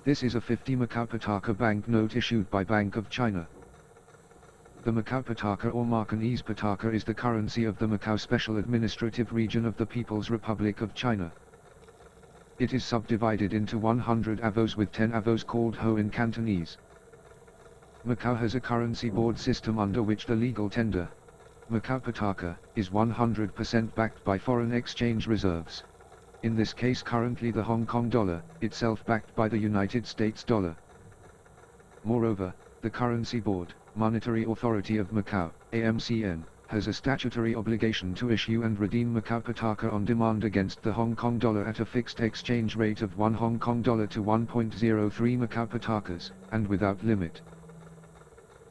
This is a 50 Macau pataca banknote issued by Bank of China. The Macau pataca or Macanese pataca is the currency of the Macau Special Administrative Region of the People's Republic of China. It is subdivided into 100 avos with 10 avos called ho in Cantonese. Macau has a currency board system under which the legal tender, Macau pataca, is 100% backed by foreign exchange reserves. In this case currently the Hong Kong dollar, itself backed by the United States dollar. Moreover, the Currency Board, Monetary Authority of Macau, AMCN, has a statutory obligation to issue and redeem Macau pataca on demand against the Hong Kong dollar at a fixed exchange rate of 1 Hong Kong dollar to 1.03 Macau patacas, and without limit.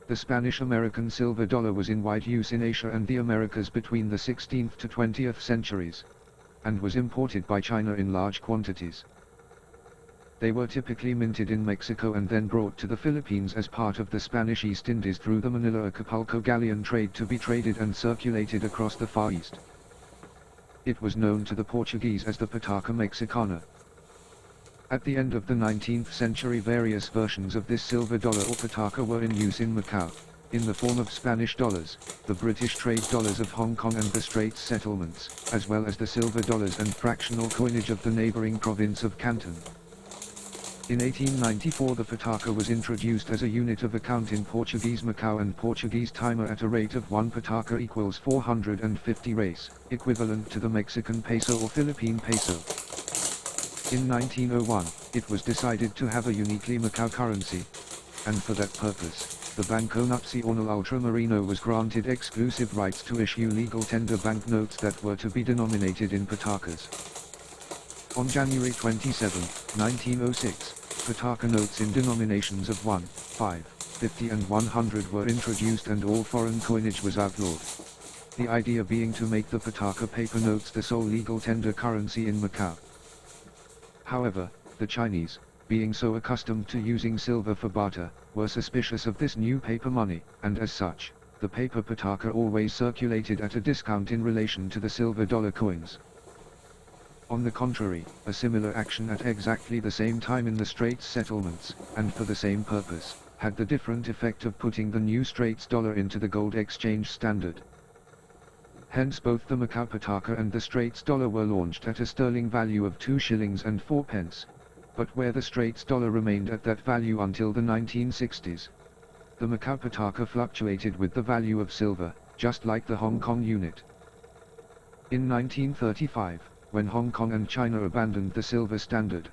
The Spanish-American silver dollar was in wide use in Asia and the Americas between the 16th to 20th centuries, and was imported by China in large quantities. They were typically minted in Mexico and then brought to the Philippines as part of the Spanish East Indies through the Manila-Acapulco galleon trade to be traded and circulated across the Far East. It was known to the Portuguese as the pataca mexicana. At the end of the 19th century various versions of this silver dollar or pataca were in use in Macau, in the form of Spanish dollars, the British trade dollars of Hong Kong and the Straits settlements, as well as the silver dollars and fractional coinage of the neighboring province of Canton. In 1894 the pataca was introduced as a unit of account in Portuguese Macau and Portuguese Timor at a rate of 1 pataca equals 450 reis, equivalent to the Mexican peso or Philippine peso. In 1901, it was decided to have a uniquely Macau currency, and for that purpose, the Banco Nacional Ultramarino was granted exclusive rights to issue legal tender banknotes that were to be denominated in patacas. On January 27, 1906, pataca notes in denominations of 1, 5, 50 and 100 were introduced and all foreign coinage was outlawed. The idea being to make the pataca paper notes the sole legal tender currency in Macau. However, the Chinese, being so accustomed to using silver for barter, were suspicious of this new paper money, and as such, the paper pataca always circulated at a discount in relation to the silver dollar coins. On the contrary, a similar action at exactly the same time in the Straits settlements, and for the same purpose, had the different effect of putting the new Straits dollar into the gold exchange standard. Hence both the Macau pataca and the Straits dollar were launched at a sterling value of 2 shillings and 4 pence, but where the Straits dollar remained at that value until the 1960s. The Macau pataca fluctuated with the value of silver, just like the Hong Kong unit. In 1935, when Hong Kong and China abandoned the silver standard,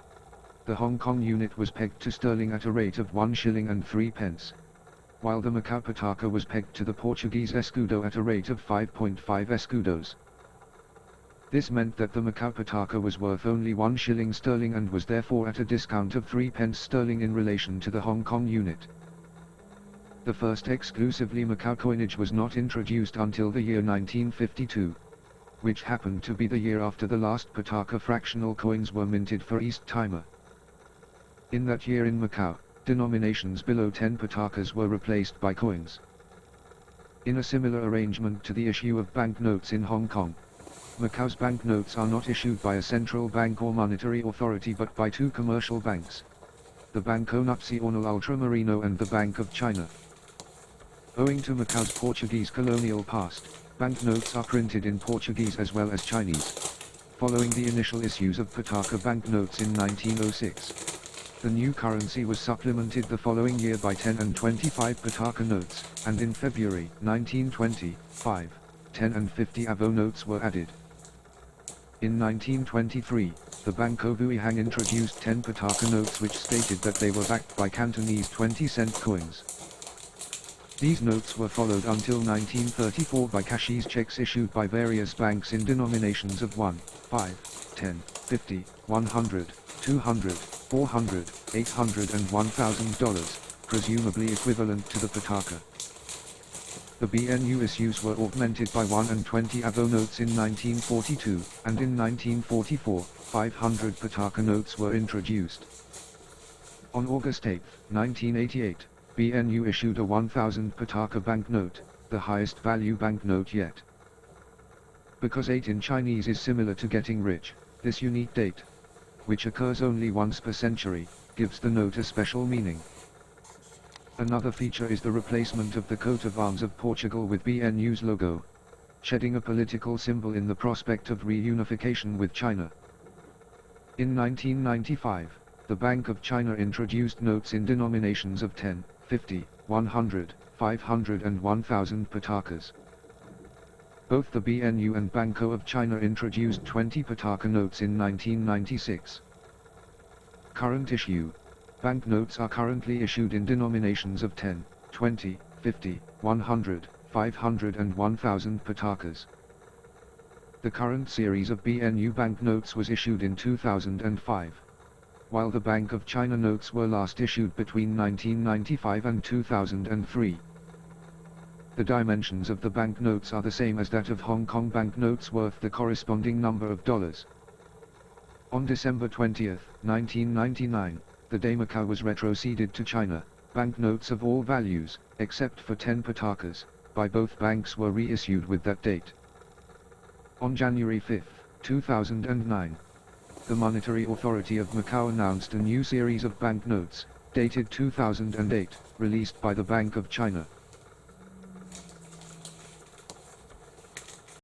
the Hong Kong unit was pegged to sterling at a rate of 1 shilling and 3 pence. While the Macau pataca was pegged to the Portuguese escudo at a rate of 5.5 escudos. This meant that the Macau pataca was worth only 1 shilling sterling and was therefore at a discount of 3 pence sterling in relation to the Hong Kong unit. The first exclusively Macau coinage was not introduced until the year 1952, which happened to be the year after the last pataca fractional coins were minted for East Timor. In that year in Macau, denominations below 10 patacas were replaced by coins. In a similar arrangement to the issue of banknotes in Hong Kong, Macau's banknotes are not issued by a central bank or monetary authority but by 2 commercial banks, the Banco Nacional Ultramarino and the Bank of China. Owing to Macau's Portuguese colonial past, banknotes are printed in Portuguese as well as Chinese. Following the initial issues of pataca banknotes in 1906, the new currency was supplemented the following year by 10 and 25 pataca notes, and in February 1925, 10 and 50 avo notes were added. In 1923, the Banco Vuihang introduced 10 pataca notes which stated that they were backed by Cantonese 20-cent coins. These notes were followed until 1934 by cashier's checks issued by various banks in denominations of 1, 5, 10, 50, 100, 200, 400, 800 and $1,000, presumably equivalent to the pataca. The BNU issues were augmented by 1 and 20 avo notes in 1942, and in 1944, 500 pataca notes were introduced. On August 8, 1988, BNU issued a 1,000 pataca banknote, the highest value banknote yet. Because 8 in Chinese is similar to getting rich, this unique date, which occurs only once per century, gives the note a special meaning. Another feature is the replacement of the coat of arms of Portugal with BNU's logo, shedding a political symbol in the prospect of reunification with China. In 1995, the Bank of China introduced notes in denominations of 10, 50, 100, 500 and 1000 patacas. Both the BNU and Banco of China introduced 20 pataca notes in 1996. Current issue. Banknotes are currently issued in denominations of 10, 20, 50, 100, 500 and 1000 patacas. The current series of BNU banknotes was issued in 2005, while the Bank of China notes were last issued between 1995 and 2003. The dimensions of the banknotes are the same as that of Hong Kong banknotes worth the corresponding number of dollars. On December 20, 1999, the day Macau was retroceded to China, banknotes of all values, except for 10 patacas, by both banks were reissued with that date. On January 5, 2009, the Monetary Authority of Macau announced a new series of banknotes, dated 2008, released by the Bank of China.